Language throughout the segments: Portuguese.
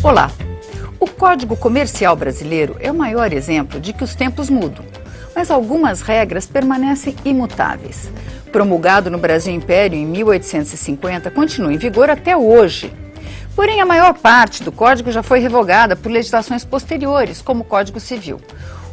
Olá! O Código Comercial brasileiro é o maior exemplo de que os tempos mudam, mas algumas regras permanecem imutáveis. Promulgado no Brasil Império em 1850, continua em vigor até hoje. Porém, a maior parte do Código já foi revogada por legislações posteriores, como o Código Civil.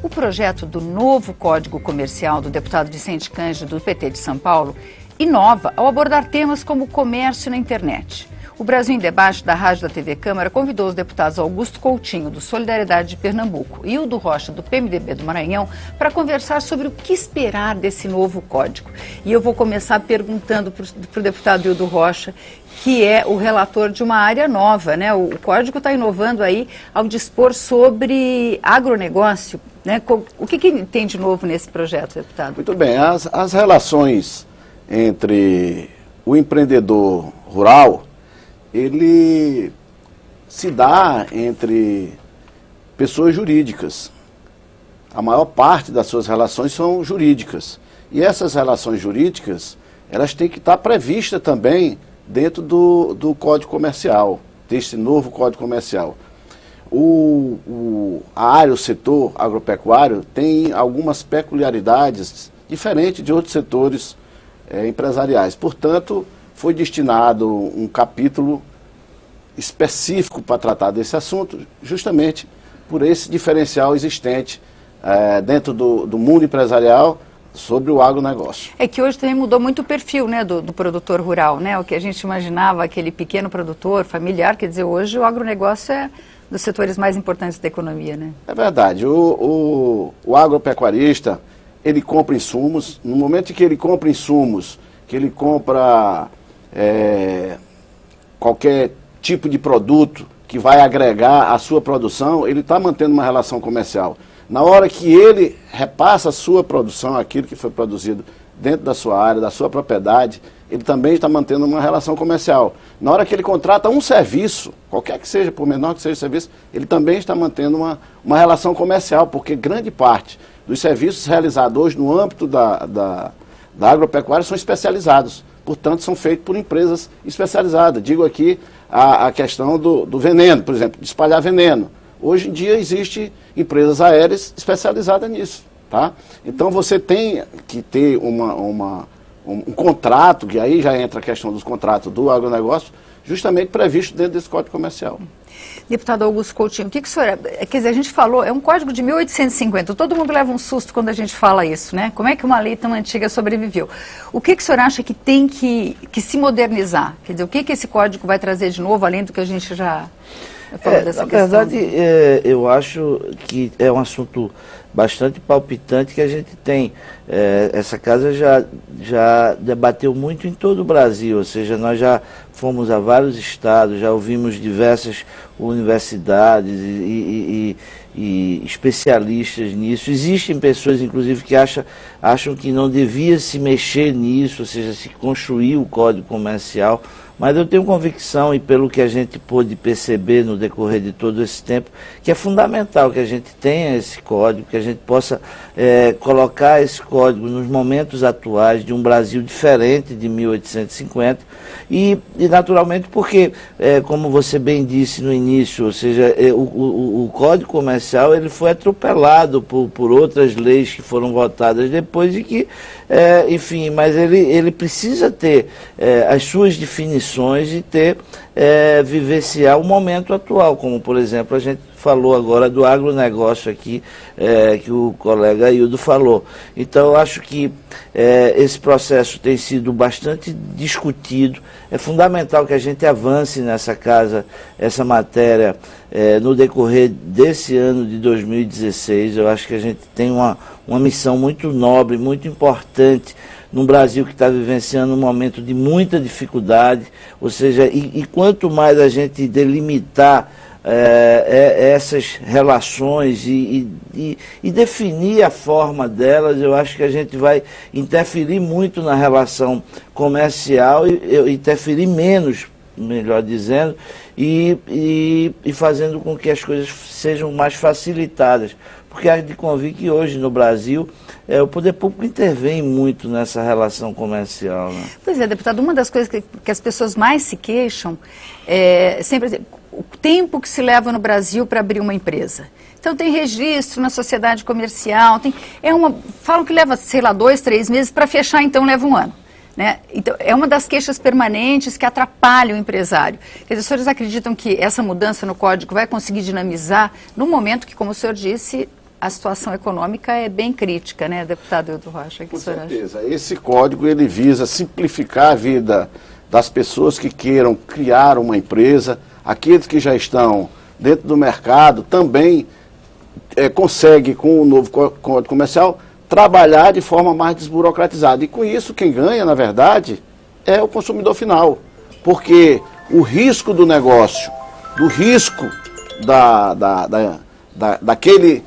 O projeto do novo Código Comercial do deputado Vicente Cândido, do PT de São Paulo, inova ao abordar temas como comércio na internet. O Brasil em Debate da Rádio da TV Câmara convidou os deputados Augusto Coutinho, do Solidariedade de Pernambuco, e Hildo Rocha, do PMDB do Maranhão, para conversar sobre o que esperar desse novo código. E eu vou começar perguntando para o deputado Hildo Rocha, que é o relator de uma área nova, né? O código está inovando aí ao dispor sobre agronegócio, né? O que tem de novo nesse projeto, deputado? Muito bem, as relações entre o empreendedor rural, ele se dá entre pessoas jurídicas. A maior parte das suas relações são jurídicas. E essas relações jurídicas, elas têm que estar previstas também dentro do Código Comercial, desse novo Código Comercial. A área, o setor agropecuário, tem algumas peculiaridades diferentes de outros setores empresariais. Portanto, foi destinado um capítulo específico para tratar desse assunto, justamente por esse diferencial existente dentro do mundo empresarial sobre o agronegócio. É que hoje também mudou muito o perfil, né, do produtor rural, né? O que a gente imaginava, aquele pequeno produtor familiar, quer dizer, hoje o agronegócio é dos setores mais importantes da economia, né? É verdade. O agropecuarista, ele compra insumos. No momento em que ele compra insumos, que ele compra qualquer tipo de produto que vai agregar à sua produção, ele está mantendo uma relação comercial. Na hora que ele repassa a sua produção, aquilo que foi produzido dentro da sua área, da sua propriedade, ele também está mantendo uma relação comercial. Na hora que ele contrata um serviço, qualquer que seja, por menor que seja o serviço, ele também está mantendo uma relação comercial, porque grande parte dos serviços realizados hoje no âmbito da agropecuária são especializados. Portanto, são feitos por empresas especializadas. Digo aqui a questão do veneno, por exemplo, de espalhar veneno. Hoje em dia existem empresas aéreas especializadas nisso. Tá? Então você tem que ter um contrato, que aí já entra a questão dos contratos do agronegócio, justamente previsto dentro desse Código Comercial. Deputado Augusto Coutinho, o que o senhor... Quer dizer, a gente falou, é um código de 1850, todo mundo leva um susto quando a gente fala isso, né? Como é que uma lei tão antiga sobreviveu? O que o senhor acha que tem que se modernizar? Quer dizer, o que esse código vai trazer de novo, além do que a gente já falou dessa questão? Na verdade, eu acho que é um assunto bastante palpitante que a gente tem. Essa casa já debateu muito em todo o Brasil, ou seja, nós já fomos a vários estados, já ouvimos diversas universidades e especialistas nisso. Existem pessoas, inclusive, que acham que não devia se mexer nisso, ou seja, se construir o Código Comercial. Mas eu tenho convicção, e pelo que a gente pôde perceber no decorrer de todo esse tempo, que é fundamental que a gente tenha esse código, que a gente possa colocar esse código nos momentos atuais de um Brasil diferente de 1850, e naturalmente porque, como você bem disse no início, ou seja, o Código Comercial ele foi atropelado por outras leis que foram votadas depois e que, enfim, mas ele precisa ter as suas definições e vivenciar o momento atual, como por exemplo a gente falou agora do agronegócio aqui, que o colega Hildo falou. Então eu acho que esse processo tem sido bastante discutido, é fundamental que a gente avance nessa casa, essa matéria, no decorrer desse ano de 2016, eu acho que a gente tem uma missão muito nobre, muito importante, num Brasil que está vivenciando um momento de muita dificuldade, ou seja, e quanto mais a gente delimitar essas relações e definir a forma delas, eu acho que a gente vai interferir muito na relação comercial e interferir menos, melhor dizendo, e fazendo com que as coisas sejam mais facilitadas. Porque há de convir que hoje no Brasil o poder público intervém muito nessa relação comercial. Né? Pois é, deputado, uma das coisas que as pessoas mais se queixam sempre o tempo que se leva no Brasil para abrir uma empresa. Então tem registro na sociedade comercial, falam que leva, sei lá, 2, 3 meses, para fechar então leva 1 ano. Né? Então, é uma das queixas permanentes que atrapalha o empresário. Quer dizer, os senhores acreditam que essa mudança no código vai conseguir dinamizar no momento que, como o senhor disse, a situação econômica é bem crítica, né, deputado Hildo Rocha? Com certeza. Esse código ele visa simplificar a vida das pessoas que queiram criar uma empresa, aqueles que já estão dentro do mercado também conseguem, com o novo Código Comercial, trabalhar de forma mais desburocratizada. E com isso, quem ganha, na verdade, é o consumidor final. Porque o risco do negócio, do risco daquele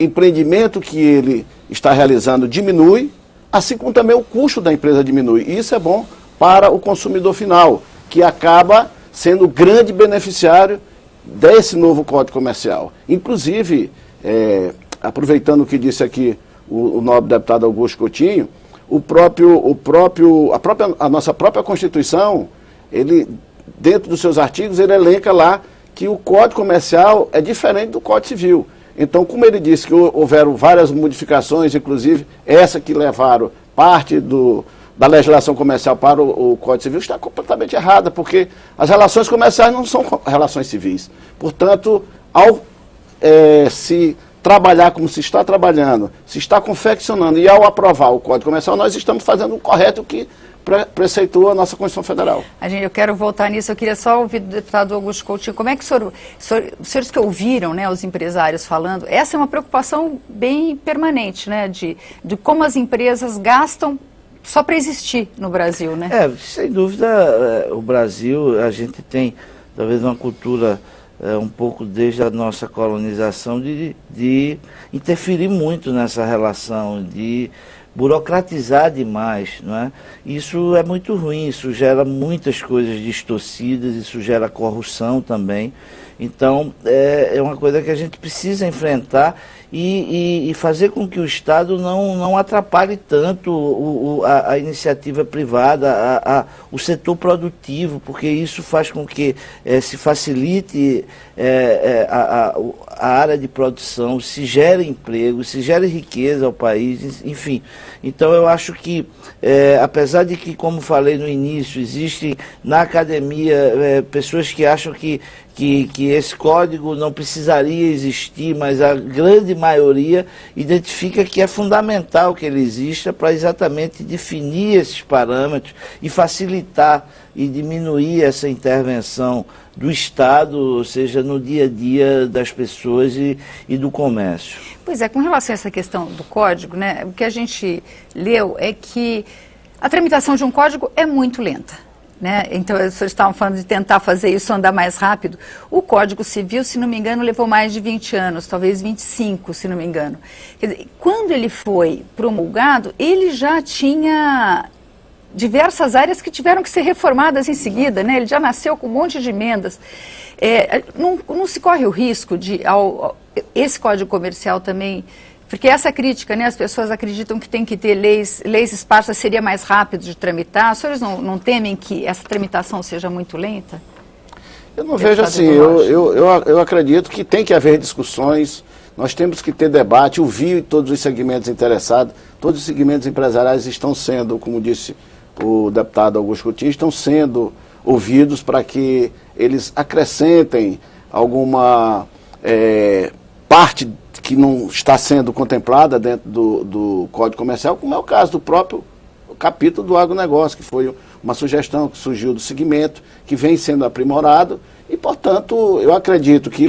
empreendimento que ele está realizando diminui, assim como também o custo da empresa diminui. E isso é bom para o consumidor final, que acaba sendo o grande beneficiário desse novo Código Comercial. Inclusive, aproveitando o que disse aqui o nobre deputado Augusto Coutinho, a nossa própria Constituição, ele, dentro dos seus artigos, ele elenca lá que o Código Comercial é diferente do Código Civil. Então, como ele disse que houveram várias modificações, inclusive essa que levaram parte da legislação comercial para o Código Civil, está completamente errada, porque as relações comerciais não são relações civis. Portanto, ao se trabalhar como se está trabalhando, se está confeccionando e ao aprovar o Código Comercial, nós estamos fazendo o correto que preceitua a nossa Constituição Federal. Eu quero voltar nisso, eu queria só ouvir do deputado Augusto Coutinho, como é que os senhores que ouviram, né, os empresários falando, essa é uma preocupação bem permanente, né, de como as empresas gastam só para existir no Brasil, né? Sem dúvida, o Brasil, a gente tem talvez uma cultura um pouco desde a nossa colonização de interferir muito nessa relação, de burocratizar demais, não é? Isso é muito ruim, isso gera muitas coisas distorcidas, isso gera corrupção também. Então, é uma coisa que a gente precisa enfrentar e fazer com que o Estado não atrapalhe tanto a iniciativa privada, o setor produtivo, porque isso faz com que se facilite a área de produção, se gere emprego, se gere riqueza ao país, enfim. Então, eu acho que, apesar de que, como falei no início, existem na academia pessoas que acham que esse código não precisaria existir, mas a grande maioria identifica que é fundamental que ele exista para exatamente definir esses parâmetros e facilitar e diminuir essa intervenção do Estado, ou seja, no dia a dia das pessoas e do comércio. Pois é, com relação a essa questão do código, né, o que a gente leu é que a tramitação de um código é muito lenta. Né? Então, os senhores estavam falando de tentar fazer isso andar mais rápido. O Código Civil, se não me engano, levou mais de 20 anos, talvez 25, se não me engano. Quer dizer, quando ele foi promulgado, ele já tinha diversas áreas que tiveram que ser reformadas em seguida, né? Ele já nasceu com um monte de emendas. Não se corre o risco de, esse Código Comercial também... Porque essa crítica, né, as pessoas acreditam que tem que ter leis esparsas, seria mais rápido de tramitar. Os senhores não temem que essa tramitação seja muito lenta? Eu não vejo assim, eu acredito que tem que haver discussões, nós temos que ter debate, ouvir todos os segmentos interessados, todos os segmentos empresariais estão sendo, como disse o deputado Augusto Coutinho, estão sendo ouvidos para que eles acrescentem alguma parte que não está sendo contemplada dentro do Código Comercial, como é o caso do próprio capítulo do agronegócio, que foi uma sugestão que surgiu do segmento, que vem sendo aprimorado, e, portanto, eu acredito que,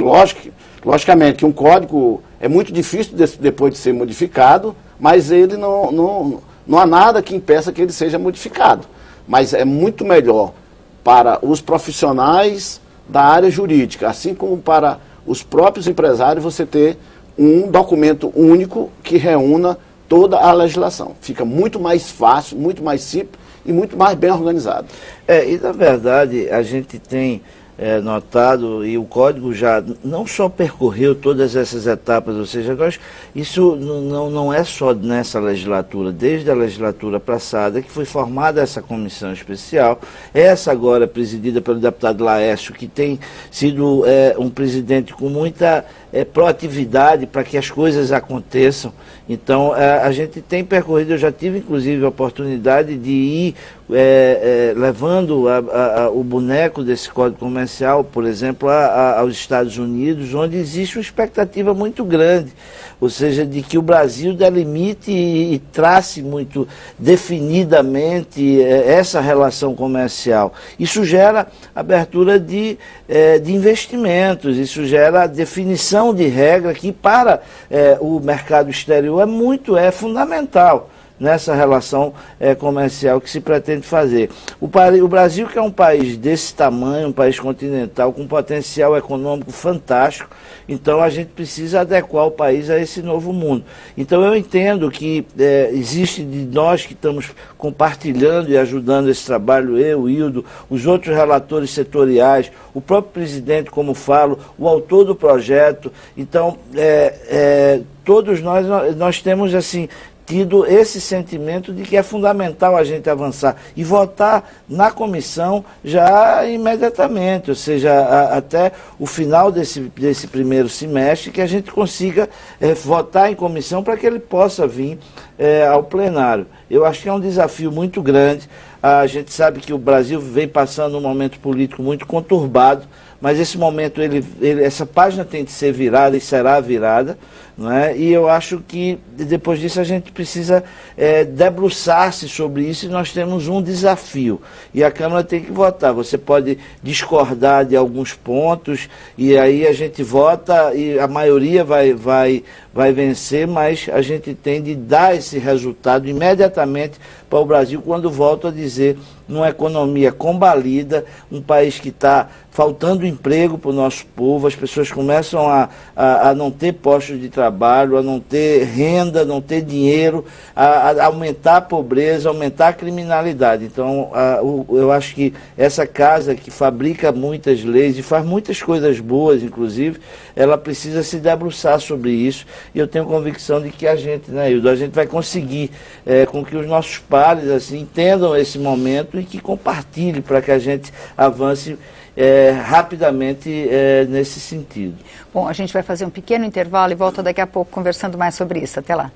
logicamente, que um código é muito difícil depois de ser modificado, mas ele não há nada que impeça que ele seja modificado. Mas é muito melhor para os profissionais da área jurídica, assim como para os próprios empresários, você ter um documento único que reúna toda a legislação. Fica muito mais fácil, muito mais simples e muito mais bem organizado. E na verdade a gente tem notado, e o Código já não só percorreu todas essas etapas, ou seja, isso não é só nessa legislatura, desde a legislatura passada que foi formada essa comissão especial, essa agora presidida pelo deputado Laércio, que tem sido um presidente com muita proatividade para que as coisas aconteçam. Então, a gente tem percorrido, eu já tive inclusive a oportunidade de ir levando o boneco desse Código Comercial, por exemplo, aos Estados Unidos, onde existe uma expectativa muito grande, ou seja, de que o Brasil delimite e trace muito definidamente essa relação comercial. Isso gera abertura de investimentos, isso gera definição de regra que para o mercado exterior é fundamental nessa relação comercial que se pretende fazer. O Brasil, que é um país desse tamanho, um país continental, com potencial econômico fantástico, então a gente precisa adequar o país a esse novo mundo. Então eu entendo que existe de nós que estamos compartilhando e ajudando esse trabalho, eu, Hildo, os outros relatores setoriais, o próprio presidente, como falo, o autor do projeto. Então, todos nós temos assim tido esse sentimento de que é fundamental a gente avançar e votar na comissão já imediatamente, ou seja, até o final desse primeiro semestre, que a gente consiga votar em comissão para que ele possa vir ao plenário. Eu acho que é um desafio muito grande. A gente sabe que o Brasil vem passando um momento político muito conturbado, mas esse momento, essa página tem de ser virada e será virada, não é? E eu acho que depois disso a gente precisa debruçar-se sobre isso, e nós temos um desafio. E a Câmara tem que votar. Você pode discordar de alguns pontos, e aí a gente vota e a maioria vai vencer, mas a gente tem de dar esse resultado imediatamente para o Brasil, quando volto a dizer, numa economia combalida, um país que está faltando emprego para o nosso povo, as pessoas começam a não ter postos de trabalho, a não ter renda, não ter dinheiro, a aumentar a pobreza, aumentar a criminalidade. Então, eu acho que essa casa que fabrica muitas leis e faz muitas coisas boas, inclusive, ela precisa se debruçar sobre isso, e eu tenho convicção de que a gente, né, Hildo, a gente vai conseguir com que os nossos pares assim, entendam esse momento e que compartilhem para que a gente avance rapidamente nesse sentido. Bom, a gente vai fazer um pequeno intervalo e volta daqui a pouco conversando mais sobre isso. Até lá.